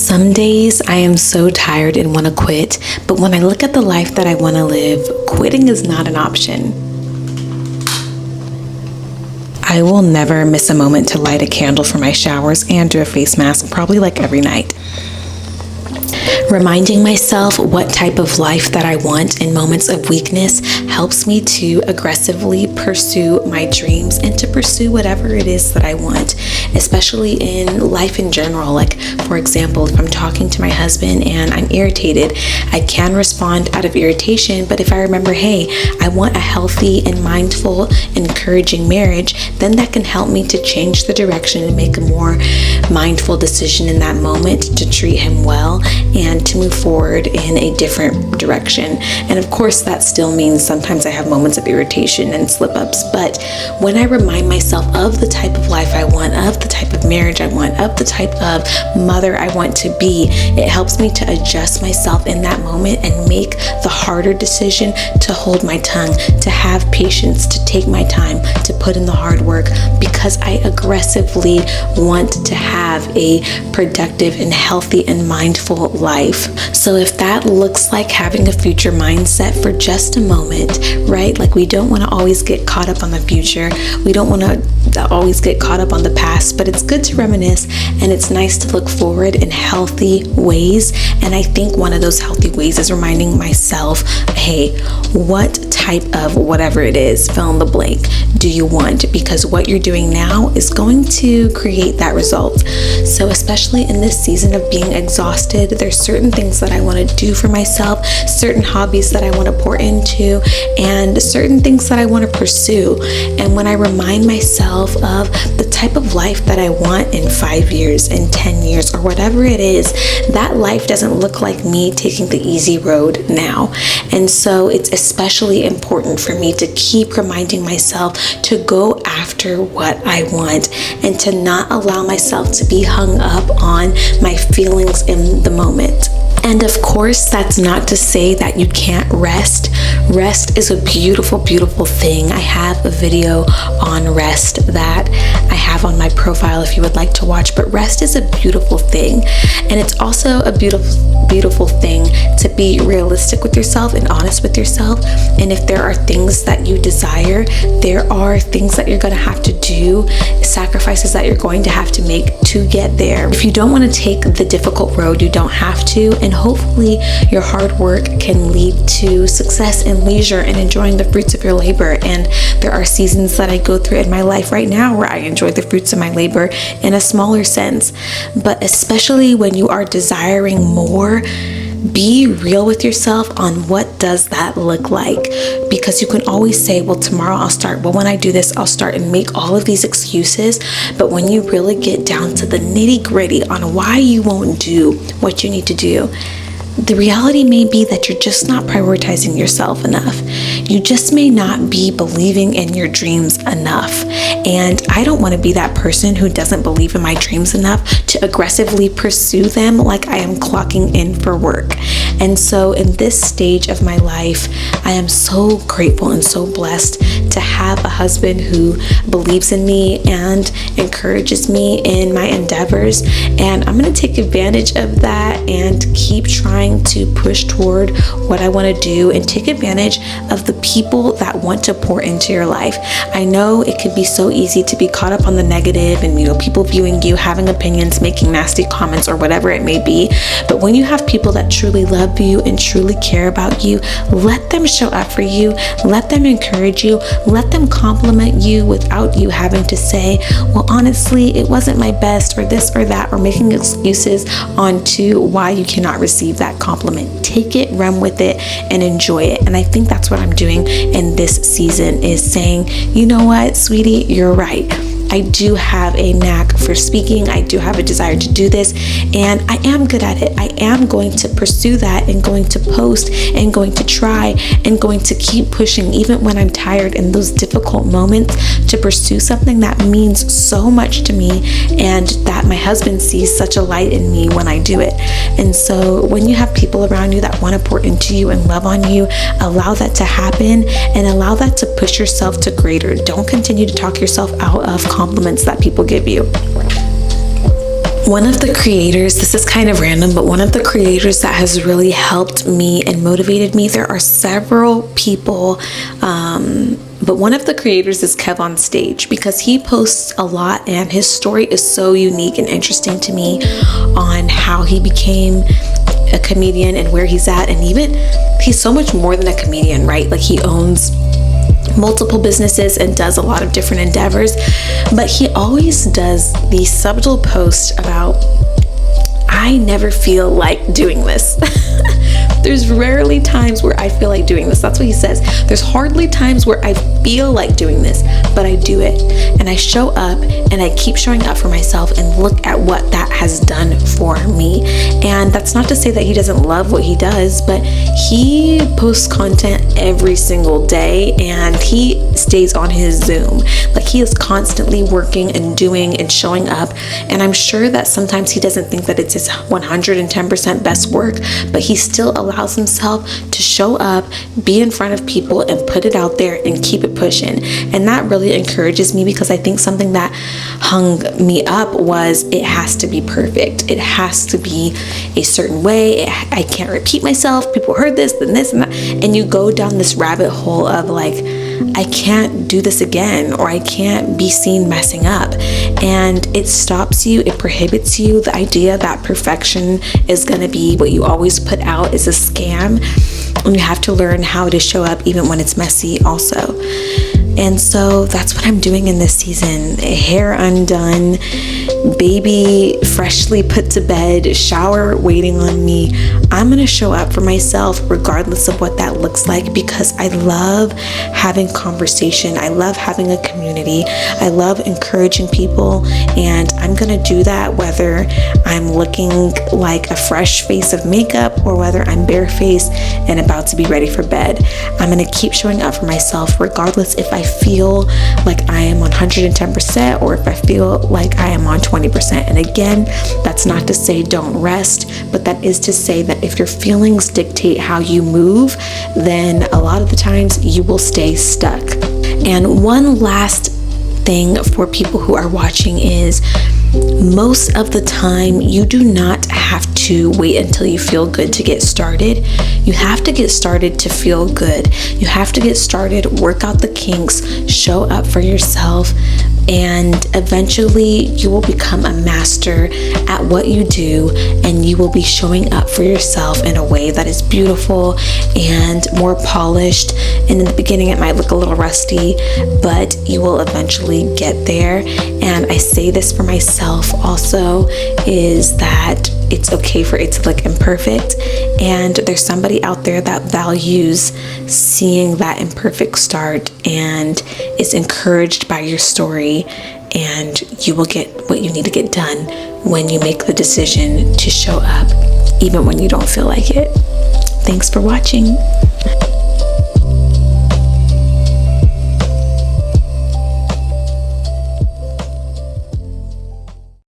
Some days I am so tired and want to quit, but when I look at the life that I want to live, quitting is not an option. I will never miss a moment to light a candle for my showers and do a face mask, probably like every night. Reminding myself what type of life that I want in moments of weakness helps me to aggressively pursue my dreams and to pursue whatever it is that I want, especially in life in general. Like, for example, if I'm talking to my husband and I'm irritated, I can respond out of irritation, but if I remember, hey, I want a healthy and mindful, encouraging marriage, then that can help me to change the direction and make a more mindful decision in that moment to treat him well and to move forward in a different direction. And of course, that still means sometimes I have moments of irritation and slip-ups, but when I remind myself of the type of life I want, of the type of marriage I want, of the type of mother I want to be, it helps me to adjust myself in that moment and make the harder decision to hold my tongue, to have patience, to take my time, to put in the hard work, because I aggressively want to have a productive and healthy and mindful life. So if that looks like having a future mindset for just a moment, right? Like, we don't want to always get caught up on the future. We don't want to always get caught up on the past, but it's good to reminisce and it's nice to look forward in healthy ways. And I think one of those healthy ways is reminding myself, hey, what type of whatever it is, fill in the blank, do you want? Because what you're doing now is going to create that result. So especially in this season of being exhausted, there's certain things that I want to do for myself, certain hobbies that I want to pour into, and certain things that I want to pursue. And when I remind myself of the type of life that I want in 5 years, in 10 years, or whatever it is, that life doesn't look like me taking the easy road now. And so it's especially important for me to keep reminding myself to go after what I want and to not allow myself to be hung up on my feelings in the moment. And of course, that's not to say that you can't rest. Rest is a beautiful, beautiful thing. I have a video on rest that I have on my profile if you would like to watch, but rest is a beautiful thing. And it's also a beautiful, beautiful thing to be realistic with yourself and honest with yourself. And if there are things that you desire, there are things that you're going to have to do, sacrifices that you're going to have to make to get there. If you don't want to take the difficult road, you don't have to. And hopefully your hard work can lead to success and leisure and enjoying the fruits of your labor. And there are seasons that I go through in my life right now where I enjoy the fruits of my labor in a smaller sense. But especially when you are desiring more, be real with yourself on what does that look like, because you can always say, well, tomorrow I'll start. Well, when I do this, I'll start, and make all of these excuses. But when you really get down to the nitty gritty on why you won't do what you need to do, the reality may be that you're just not prioritizing yourself enough. You just may not be believing in your dreams enough. And I don't want to be that person who doesn't believe in my dreams enough to aggressively pursue them like I am clocking in for work. And so in this stage of my life, I am so grateful and so blessed to have a husband who believes in me and encourages me in my endeavors. And I'm going to take advantage of that and keep trying to push toward what I want to do and take advantage of the people that want to pour into your life. I know it can be so easy to be caught up on the negative and, people viewing you, having opinions, making nasty comments, or whatever it may be. But when you have people that truly love you and truly care about you, let them show up for you, let them encourage you, let them compliment you without you having to say, well, honestly, it wasn't my best, or this or that, or making excuses onto why you cannot receive that compliment. Take it, run with it, and enjoy it. And I think that's what I'm doing in this season, is saying, you know what, sweetie, you're right. I do have a knack for speaking. I do have a desire to do this, and I am good at it. I am going to pursue that, and going to post, and going to try, and going to keep pushing even when I'm tired in those difficult moments, to pursue something that means so much to me, and that my husband sees such a light in me when I do it. And so when you have people around you that want to pour into you and love on you, allow that to happen and allow that to push yourself to greater. Don't continue to talk yourself out of compliments that people give you. One of the creators, this is kind of random, but one of the creators that has really helped me and motivated me, there are several people, but one of the creators is Kev on Stage, because he posts a lot and his story is so unique and interesting to me on how he became a comedian and where he's at. And even he's so much more than a comedian, right? Like, he owns multiple businesses and does a lot of different endeavors, but he always does these subtle posts about, I never feel like doing this. There's rarely times where I feel like doing this. That's what he says. There's hardly times where I feel like doing this, but I do it. And I show up and I keep showing up for myself, and look at what that has done for me. And that's not to say that he doesn't love what he does, but he posts content every single day and he stays on his Zoom. Like, he is constantly working and doing and showing up. And I'm sure that sometimes he doesn't think that it's his 110% best work, but he still allows himself to show up, be in front of people, and put it out there and keep it pushing. And that really encourages me, because I think something that hung me up was, it has to be perfect. It has to be a certain way. I can't repeat myself. People heard this, then this and that. And you go down this rabbit hole of like, I can't do this again, or I can't be seen messing up. And it stops you, it prohibits you. The idea that perfection is going to be what you always put out is a scam. And you have to learn how to show up even when it's messy also. And so that's what I'm doing in this season. Hair undone, baby freshly put to bed, shower waiting on me. I'm gonna show up for myself regardless of what that looks like, because I love having conversation. I love having a community. I love encouraging people, and I'm gonna do that whether I'm looking like a fresh face of makeup or whether I'm barefaced and about to be ready for bed. I'm gonna keep showing up for myself regardless if I feel like I am 110% or if I feel like I am on 20%. And again, that's not to say don't rest, but that is to say that if your feelings dictate how you move, then a lot of the times you will stay stuck. And one last thing for people who are watching is, most of the time you do not have to wait until you feel good to get started. You have to get started to feel good. You have to get started, work out the kinks, show up for yourself, and eventually you will become a master at what you do, and you will be showing up for yourself in a way that is beautiful and more polished. And in the beginning it might look a little rusty, but you will eventually get there. And I say this for myself also, is that it's okay for it to look imperfect, and there's somebody out there that values seeing that imperfect start and is encouraged by your story, and you will get what you need to get done when you make the decision to show up even when you don't feel like it. Thanks for watching.